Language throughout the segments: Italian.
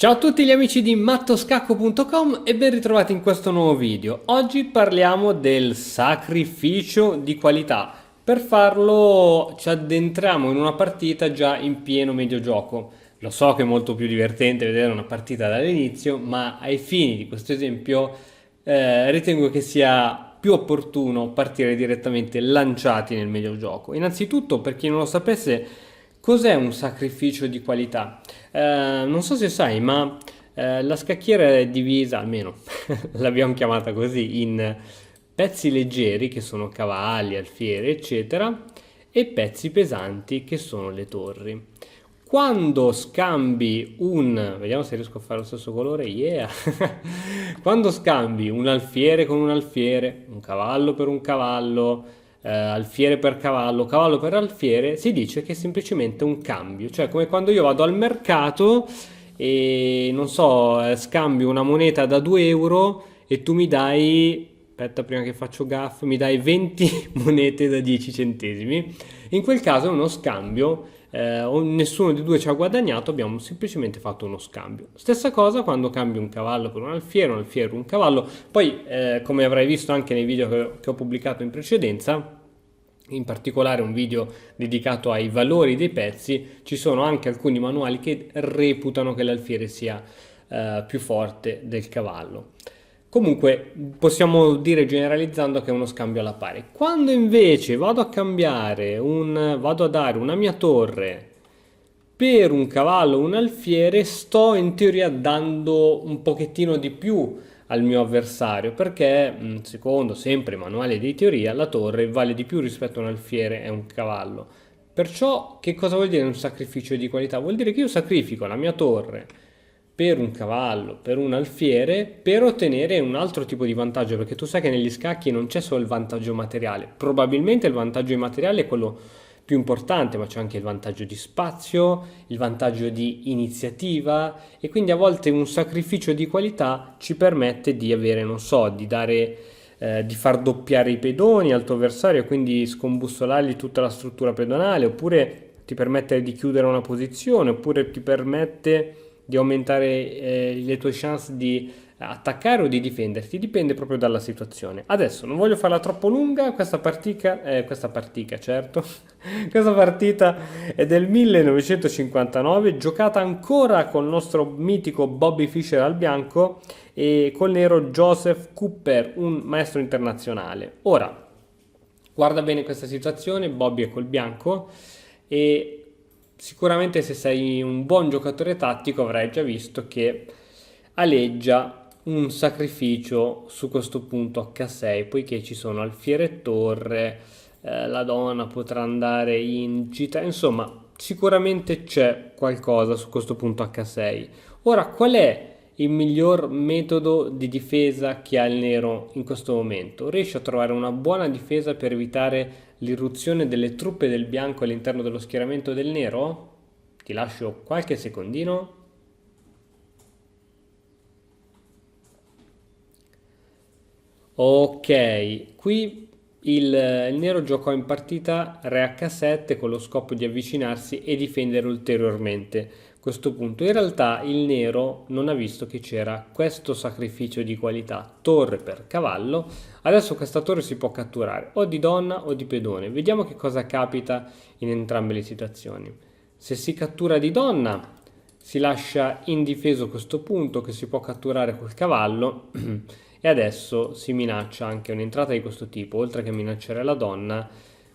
Ciao a tutti gli amici di mattoscacco.com e ben ritrovati in questo nuovo video. Oggi parliamo del sacrificio di qualità. Per farlo ci addentriamo in una partita già in pieno mediogioco. Lo so che è molto più divertente vedere una partita dall'inizio, ma ai fini di questo esempio ritengo che sia più opportuno partire direttamente lanciati nel mediogioco. Innanzitutto, per chi non lo sapesse, cos'è un sacrificio di qualità? Non so se sai, ma la scacchiera è divisa, almeno l'abbiamo chiamata così, in pezzi leggeri, che sono cavalli, alfieri, eccetera, e pezzi pesanti, che sono le torri. Quando scambi vediamo se riesco a fare lo stesso colore, yeah! Quando scambi un alfiere con un alfiere, un cavallo per un cavallo, alfiere per cavallo, cavallo per alfiere, si dice che è semplicemente un cambio, cioè come quando io vado al mercato e non so, scambio una moneta da 2 euro e tu mi dai, aspetta prima che faccio gaff, mi dai 20 monete da 10 centesimi. In quel caso è uno scambio, nessuno di due ci ha guadagnato, abbiamo semplicemente fatto uno scambio. Stessa cosa quando cambi un cavallo per un alfiere per un cavallo. Poi, come avrai visto anche nei video che ho pubblicato in precedenza, in particolare un video dedicato ai valori dei pezzi, ci sono anche alcuni manuali che reputano che l'alfiere sia più forte del cavallo. Comunque possiamo dire generalizzando che è uno scambio alla pari. Quando invece vado a dare una mia torre per un cavallo o un alfiere, sto in teoria dando un pochettino di più al mio avversario perché, secondo sempre i manuali di teoria, la torre vale di più rispetto a un alfiere e un cavallo. Perciò, che cosa vuol dire un sacrificio di qualità? Vuol dire che io sacrifico la mia torre per un cavallo, per un alfiere, per ottenere un altro tipo di vantaggio, perché tu sai che negli scacchi non c'è solo il vantaggio materiale, probabilmente il vantaggio immateriale è quello più importante, ma c'è anche il vantaggio di spazio, il vantaggio di iniziativa e quindi a volte un sacrificio di qualità ci permette di avere, non so, di far doppiare i pedoni al tuo avversario e quindi scombussolargli tutta la struttura pedonale, oppure ti permette di chiudere una posizione, oppure ti permette di aumentare le tue chance di attaccare o di difenderti, dipende proprio dalla situazione. Adesso non voglio farla troppo lunga, certo, questa partita è del 1959, giocata ancora col nostro mitico Bobby Fischer al bianco e col nero Joseph Cooper, un maestro internazionale. Ora, guarda bene questa situazione, Bobby è col bianco e sicuramente se sei un buon giocatore tattico avrai già visto che aleggia un sacrificio su questo punto H6, poiché ci sono alfiere e torre, la donna potrà andare in gita, insomma sicuramente c'è qualcosa su questo punto H6. Ora, qual è il miglior metodo di difesa che ha il nero in questo momento? Riesce a trovare una buona difesa per evitare l'irruzione delle truppe del bianco all'interno dello schieramento del nero? Ti lascio qualche secondino. Ok, qui il nero giocò in partita re H7 con lo scopo di avvicinarsi e difendere ulteriormente questo punto. In realtà il nero non ha visto che c'era questo sacrificio di qualità, torre per cavallo. Adesso questa torre si può catturare o di donna o di pedone. Vediamo che cosa capita in entrambe le situazioni. Se si cattura di donna, si lascia indifeso questo punto che si può catturare col cavallo e adesso si minaccia anche un'entrata di questo tipo. Oltre che minacciare la donna,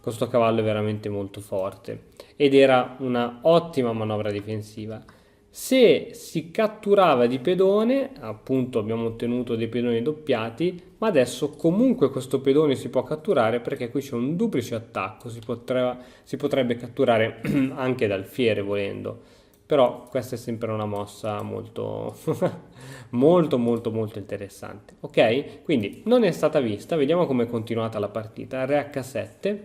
questo cavallo è veramente molto forte ed era una ottima manovra difensiva. Se si catturava di pedone, appunto abbiamo ottenuto dei pedoni doppiati, ma adesso comunque questo pedone si può catturare perché qui c'è un duplice attacco, si potrebbe catturare anche dal fiere volendo, però questa è sempre una mossa molto molto interessante. Ok, quindi non è stata vista, vediamo come è continuata la partita. Re H7,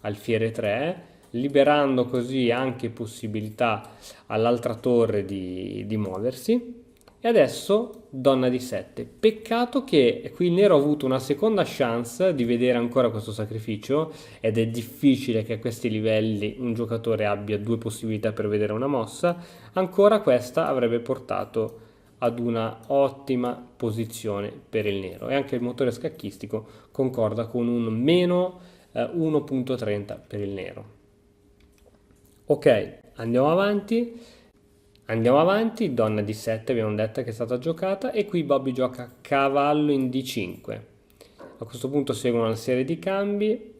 alfiere 3, liberando così anche possibilità all'altra torre di muoversi. E adesso donna di 7. Peccato che qui il nero ha avuto una seconda chance di vedere ancora questo sacrificio, ed è difficile che a questi livelli un giocatore abbia due possibilità per vedere una mossa. Ancora questa avrebbe portato ad una ottima posizione per il nero, e anche il motore scacchistico concorda con un meno 1.30 per il nero. Ok, andiamo avanti, donna di 7 abbiamo detto che è stata giocata, e qui Bobby gioca cavallo in D5. A questo punto seguono una serie di cambi,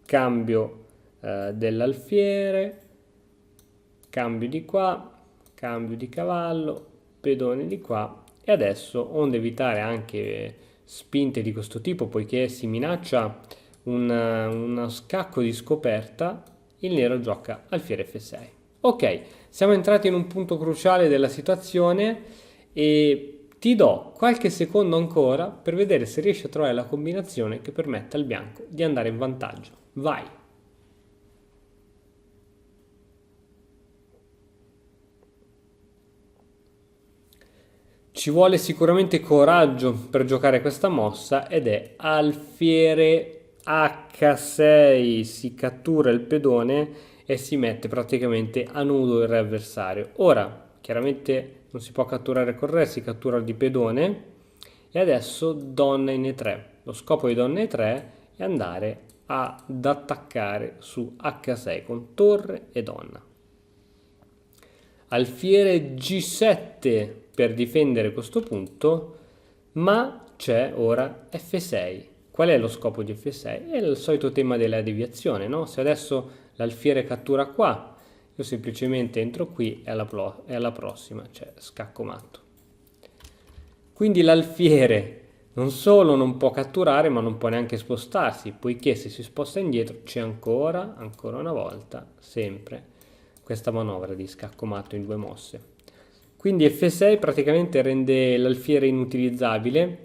cambio dell'alfiere, cambio di qua, cambio di cavallo, pedone di qua, e adesso, onde evitare anche spinte di questo tipo, poiché si minaccia uno scacco di scoperta, il nero gioca alfiere F6. Ok, siamo entrati in un punto cruciale della situazione e ti do qualche secondo ancora per vedere se riesci a trovare la combinazione che permette al bianco di andare in vantaggio. Vai! Ci vuole sicuramente coraggio per giocare questa mossa, ed è alfiere H6, si cattura il pedone e si mette praticamente a nudo il re avversario. Ora, chiaramente non si può catturare col re, si cattura di pedone, e adesso donna in E3. Lo scopo di donna E3 è andare ad attaccare su H6 con torre e donna. Alfiere G7 per difendere questo punto, ma c'è ora F6. Qual è lo scopo di F6? È il solito tema della deviazione, no? Se adesso l'alfiere cattura qua, io semplicemente entro qui e alla prossima c'è scacco matto. Quindi l'alfiere non solo non può catturare, ma non può neanche spostarsi, poiché se si sposta indietro c'è ancora una volta, sempre questa manovra di scacco matto in due mosse. Quindi F6 praticamente rende l'alfiere inutilizzabile.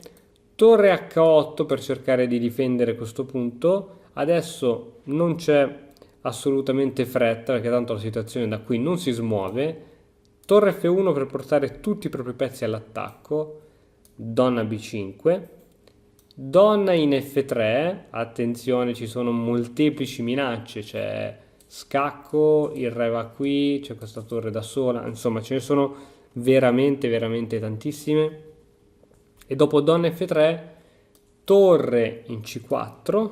Torre H8 per cercare di difendere questo punto. Adesso non c'è assolutamente fretta, perché tanto la situazione da qui non si smuove. Torre F1 per portare tutti i propri pezzi all'attacco. Donna B5. Donna in F3. Attenzione, ci sono molteplici minacce, c'è scacco, il re va qui, c'è questa torre da sola, insomma ce ne sono veramente tantissime. E dopo donna F3, torre in C4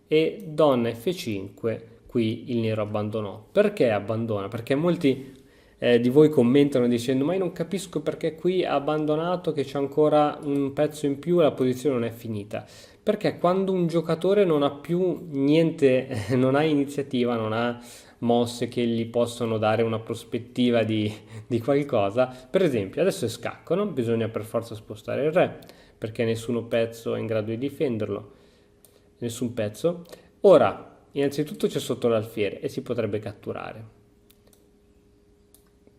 e donna F5, qui il nero abbandonò. Perché abbandona? Perché molti di voi commentano dicendo: ma io non capisco perché qui ha abbandonato, che c'è ancora un pezzo in più e la posizione non è finita. Perché quando un giocatore non ha più niente, non ha iniziativa, non ha mosse che gli possono dare una prospettiva di qualcosa, per esempio adesso è scacco, no? Bisogna per forza spostare il re, perché nessun pezzo è in grado di difenderlo, nessun pezzo. Ora, innanzitutto c'è sotto l'alfiere e si potrebbe catturare.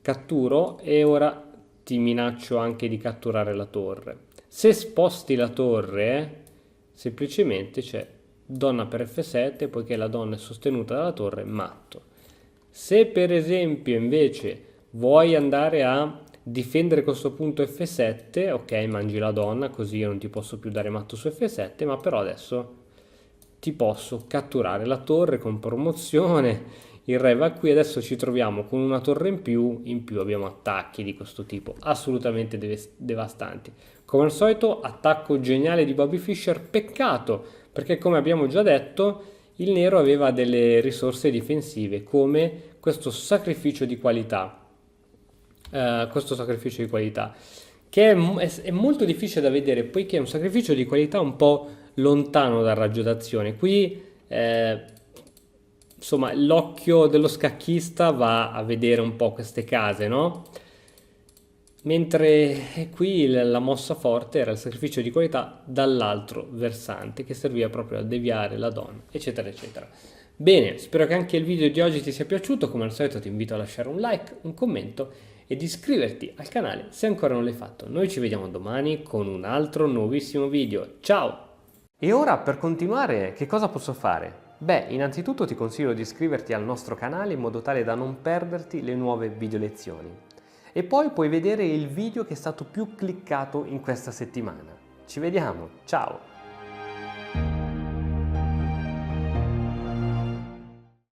Catturo e ora ti minaccio anche di catturare la torre. Se sposti la torre, semplicemente c'è donna per F7, poiché la donna è sostenuta dalla torre, matto. Se per esempio invece vuoi andare a difendere questo punto F7, ok, mangi la donna, così io non ti posso più dare matto su F7, ma però adesso ti posso catturare la torre con promozione. Il re va qui, adesso ci troviamo con una torre in più abbiamo attacchi di questo tipo assolutamente devastanti. Come al solito, attacco geniale di Bobby Fischer, peccato perché, come abbiamo già detto, il nero aveva delle risorse difensive come questo sacrificio di qualità, che è molto difficile da vedere, poiché è un sacrificio di qualità un po' lontano dal raggio d'azione. Qui insomma l'occhio dello scacchista va a vedere un po' queste case, no? Mentre qui la mossa forte era il sacrificio di qualità dall'altro versante, che serviva proprio a deviare la donna, eccetera eccetera. Bene, spero che anche il video di oggi ti sia piaciuto. Come al solito ti invito a lasciare un like, un commento e di iscriverti al canale se ancora non l'hai fatto. Noi ci vediamo domani con un altro nuovissimo video. Ciao! E ora, per continuare, che cosa posso fare? Beh, innanzitutto ti consiglio di iscriverti al nostro canale in modo tale da non perderti le nuove video lezioni. e poi puoi vedere il video che è stato più cliccato in questa settimana. Ci vediamo, ciao!